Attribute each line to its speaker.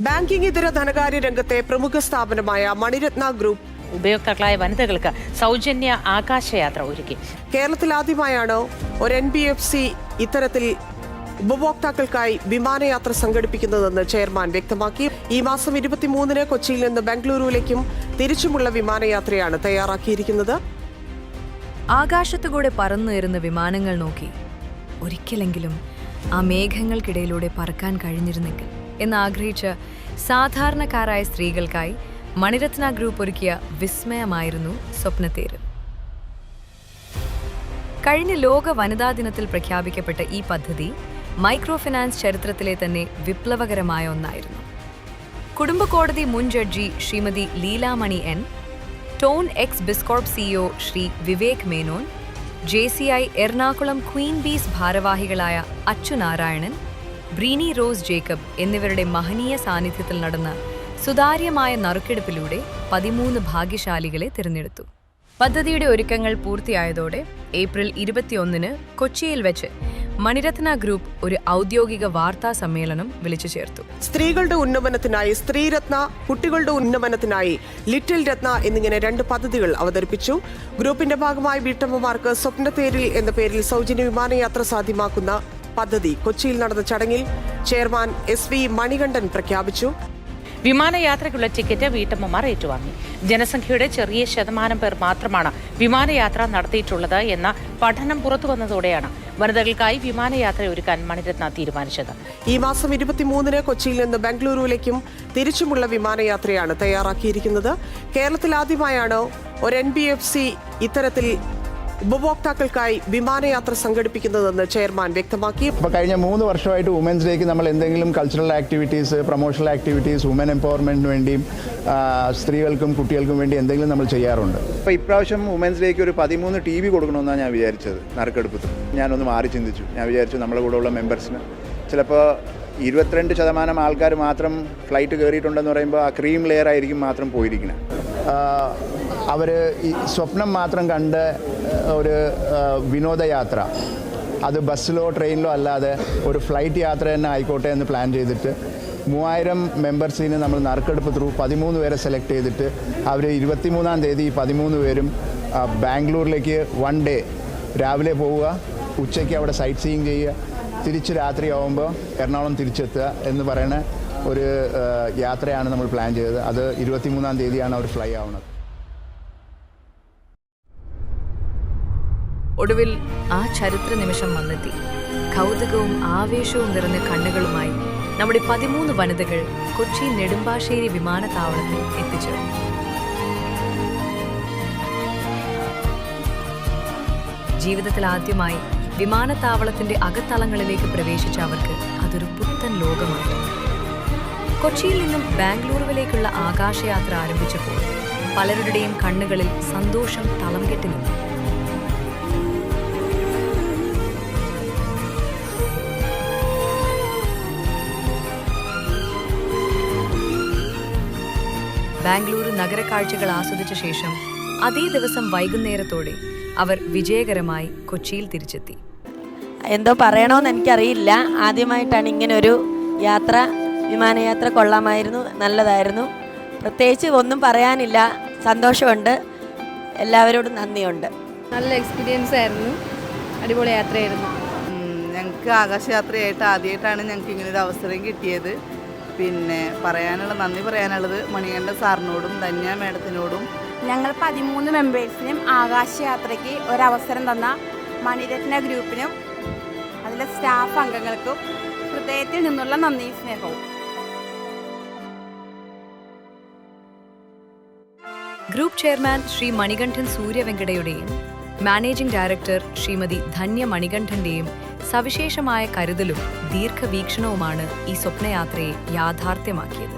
Speaker 1: Banking ഇതര ധനകാര്യ രംഗത്തെ പ്രമുഖ സ്ഥാപനമായ മണിരത്ന ഗ്രൂപ്പ്
Speaker 2: ഉപയോക്താക്കളായ വനിതകൾക്ക് സൗജന്യ ആകാശയാത്ര ഒരുക്കി.
Speaker 1: കേരളത്തിൽ ആദ്യമായാണ് ഒരു NBFC ഇത്തരത്തിൽ ഉപഭോക്താക്കൾക്കായി വിമാനയാത്ര സംഘടിപ്പിക്കുന്നതെന്ന് ചെയർമാൻ വ്യക്തമാക്കി. ഈ മാസം 23-ന് കൊച്ചിയിൽ നിന്ന് ബംഗളൂരുവിലേക്കും തിരിച്ചുമുള്ള വിമാനയാത്രയാണ് തയ്യാറാക്കിയിരിക്കുന്നത്.
Speaker 3: ആകാശത്തുകൂടെ പറന്നുയരുന്ന വിമാനങ്ങൾ നോക്കി ഒരിക്കലെങ്കിലും ആ മേഘങ്ങൾക്കിടയിലൂടെ പറക്കാൻ കഴിഞ്ഞിരുന്നെങ്കിൽ എന്നാഗ്രഹിച്ച് സാധാരണക്കാരായ സ്ത്രീകൾക്കായി മണിരത്ന ഗ്രൂപ്പ് ഒരുക്കിയ വിസ്മയമായിരുന്നു സ്വപ്നത്തേര്. കഴിഞ്ഞ ലോക വനിതാ ദിനത്തിൽ പ്രഖ്യാപിക്കപ്പെട്ട ഈ പദ്ധതി മൈക്രോ ഫിനാൻസ് ചരിത്രത്തിലെ തന്നെ വിപ്ലവകരമായ ഒന്നായിരുന്നു. കുടുംബ കോടതി മുൻ judge Shrimati Leelamani N, Tone X Bizcorp CEO Shri Vivek Menon, JCI Ernakulam Queen Bees ഭാരവാഹികളായ അച്ചുനാരായണൻ, ബ്രീനി റോസ് ജേക്കബ് എന്നിവരുടെ മഹനീയ സാന്നിധ്യത്തിൽ നടന്ന സുതാര്യമായ നറുക്കെടുപ്പിലൂടെ 13 ഭാഗ്യശാലികളെ തിരഞ്ഞെടുത്തു. പദ്ധതിയുടെ ഒരുക്കങ്ങൾ പൂർത്തിയായതോടെ ഏപ്രിൽ 21-ന് കൊച്ചിയിൽ വെച്ച് മണിരത്ന ഗ്രൂപ്പ് ഒരു ഔദ്യോഗിക വാർത്താ സമ്മേളനം വിളിച്ചു ചേർത്തു.
Speaker 1: സ്ത്രീകളുടെ ഉന്നമനത്തിനായി സ്ത്രീരത്ന, കുട്ടികളുടെ ഉന്നമനത്തിനായി ലിറ്റിൽ രത്ന എന്നിങ്ങനെ 2 പദ്ധതികൾ അവതരിപ്പിച്ചു. ഗ്രൂപ്പിന്റെ ഭാഗമായി വീട്ടമ്മമാർക്ക് സ്വപ്നത്തേരിൽ എന്ന പേരിൽ സൗജന്യ വിമാനയാത്ര സാധ്യമാക്കുന്ന പദ്ധതി കൊച്ചിയിൽ നടന്ന ചടങ്ങിൽ ചെയർമാൻ SV മണികണ്ഠൻ പ്രഖ്യാപിച്ചു.
Speaker 2: വിമാനയാത്രയ്ക്കുള്ള ടിക്കറ്റ് വീട്ടമ്മമാർ ഏറ്റുവാങ്ങി. ജനസംഖ്യയുടെ ചെറിയ ശതമാനം പേർ മാത്രമാണ് വിമാനയാത്ര നടത്തിയിട്ടുള്ളത് എന്ന പഠനം പുറത്തുവന്നതോടെയാണ് വനിതകൾക്കായി വിമാനയാത്ര ഒരുക്കാൻ മണിരത്ന തീരുമാനിച്ചത്.
Speaker 1: ഈ മാസം 23-ന് കൊച്ചിയിൽ നിന്ന് ബംഗളൂരുവിലേക്കും തിരിച്ചുമുള്ള വിമാനയാത്രയാണ് തയ്യാറാക്കിയിരിക്കുന്നത്. കേരളത്തിൽ ആദ്യമായാണ് ഒരു NBFC ഇത്തരത്തിൽ ഉപഭോക്താക്കൾക്കായി വിമാനയാത്ര സംഘടിപ്പിക്കുന്നതെന്ന് ചെയർമാൻ വ്യക്തമാക്കി.
Speaker 4: ഇപ്പോൾ കഴിഞ്ഞ 3 വർഷമായിട്ട് വുമൻസ് ഡേക്ക് നമ്മൾ എന്തെങ്കിലും cultural activities, promotional activities, women എംപവർമെൻറ്റിന് വേണ്ടിയും സ്ത്രീകൾക്കും കുട്ടികൾക്കും വേണ്ടി എന്തെങ്കിലും നമ്മൾ ചെയ്യാറുണ്ട്. ഇപ്പോൾ ഇപ്രാവശ്യം വുമൻസ് ഡേക്ക് ഒരു 13 TV കൊടുക്കണമെന്നാണ് ഞാൻ വിചാരിച്ചത്. നറുക്കെടുപ്പത്തിൽ ഞാനൊന്ന് മാറി ചിന്തിച്ചു. ഞാൻ വിചാരിച്ചു നമ്മളെ കൂടെയുള്ള മെമ്പേഴ്സിന് ചിലപ്പോൾ 22% ആൾക്കാർ മാത്രം ഫ്ലൈറ്റ് കയറിയിട്ടുണ്ടെന്ന് പറയുമ്പോൾ ആ ക്രീം ലെയർ ആയിരിക്കും മാത്രം പോയിരിക്കുന്നത്. അവർ ഈ സ്വപ്നം മാത്രം കണ്ട് ഒരു വിനോദയാത്ര, അത് ബസ്സിലോ ട്രെയിനിലോ അല്ലാതെ ഒരു ഫ്ലൈറ്റ് യാത്ര തന്നെ ആയിക്കോട്ടെ എന്ന് പ്ലാൻ ചെയ്തിട്ട് 3000 മെമ്പേഴ്സിന് നമ്മൾ നറുക്കെടുപ്പ് ത്രൂ 13 പേരെ സെലക്ട് ചെയ്തിട്ട് അവർ 23-ാം തീയതി 13 പേരും ബാംഗ്ലൂരിലേക്ക് 1 ഡേ രാവിലെ പോവുക, ഉച്ചയ്ക്ക് അവിടെ സൈറ്റ് സീയിങ് ചെയ്യുക, തിരിച്ച് രാത്രിയാവുമ്പോൾ എറണാകുളം തിരിച്ചെത്തുക എന്ന് പറയുന്ന ഒരു യാത്രയാണ് നമ്മൾ പ്ലാൻ ചെയ്തത്. അത് 23-ാം തീയതിയാണ് അവർ ഫ്ലൈ ആവുന്നത്.
Speaker 3: ഒടുവിൽ ആ ചരിത്ര നിമിഷം വന്നെത്തി. കൗതുകവും ആവേശവും നിറഞ്ഞ കണ്ണുകളുമായി നമ്മുടെ 13 വനിതകൾ കൊച്ചി നെടുമ്പാശ്ശേരി വിമാനത്താവളത്തിൽ എത്തിച്ചേർന്നു. ജീവിതത്തിൽ ആദ്യമായി വിമാനത്താവളത്തിന്റെ അകത്തളങ്ങളിലേക്ക് പ്രവേശിച്ച അവർക്ക് അതൊരു പുത്തൻ ലോകമായിരുന്നു. കൊച്ചിയിൽ നിന്നും ബാംഗ്ലൂരുവിലേക്കുള്ള ആകാശയാത്ര ആരംഭിച്ചപ്പോൾ പലരുടെയും കണ്ണുകളിൽ സന്തോഷം തളം കെട്ടി നിന്നു. ബാംഗ്ലൂരു നഗരക്കാഴ്ചകൾ ആസ്വദിച്ച ശേഷം അതേ ദിവസം വൈകുന്നേരത്തോടെ അവർ വിജയകരമായി കൊച്ചിയിൽ തിരിച്ചെത്തി.
Speaker 5: എന്തോ പറയണമെന്ന് എനിക്കറിയില്ല. ആദ്യമായിട്ടാണ് ഇങ്ങനൊരു യാത്ര, വിമാനയാത്ര. കൊള്ളാമായിരുന്നു, നല്ലതായിരുന്നു. പ്രത്യേകിച്ച് ഒന്നും പറയാനില്ല. സന്തോഷമുണ്ട്, എല്ലാവരോടും നന്ദിയുണ്ട്.
Speaker 6: നല്ല എക്സ്പീരിയൻസ് ആയിരുന്നു, അടിപൊളി യാത്രയായിരുന്നു.
Speaker 7: ഞങ്ങൾക്ക് ആകാശയാത്രയായിട്ട് ആദ്യമായിട്ടാണ് ഞങ്ങൾക്ക് ഇങ്ങനൊരു അവസരം കിട്ടിയത്. പിന്നെ നന്ദി പറയാനുള്ളത് മണികണ്ഠൻ സാറിനോടും ധന്യ മേഡത്തിനോടും.
Speaker 8: ഞങ്ങൾ 13 മെമ്പേഴ്സിനും ആകാശയാത്രയ്ക്ക് ഒരവസരം തന്ന മണിരത്ന ഗ്രൂപ്പിനും അതിലെ സ്റ്റാഫ് അംഗങ്ങൾക്കും ഹൃദയത്തിൽ നിന്നുള്ള നന്ദി സ്നേഹവും.
Speaker 3: ഗ്രൂപ്പ് ചെയർമാൻ ശ്രീ മണികണ്ഠൻ സൂര്യവെങ്കടയുടെയും മാനേജിംഗ് ഡയറക്ടർ ശ്രീമതി ധന്യ മണികണ്ഠന്റെയും സവിശേഷമായ കരുതലും ദീർഘവീക്ഷണവുമാണ് ഈ സ്വപ്നയാത്രയെ യാഥാർത്ഥ്യമാക്കിയത്.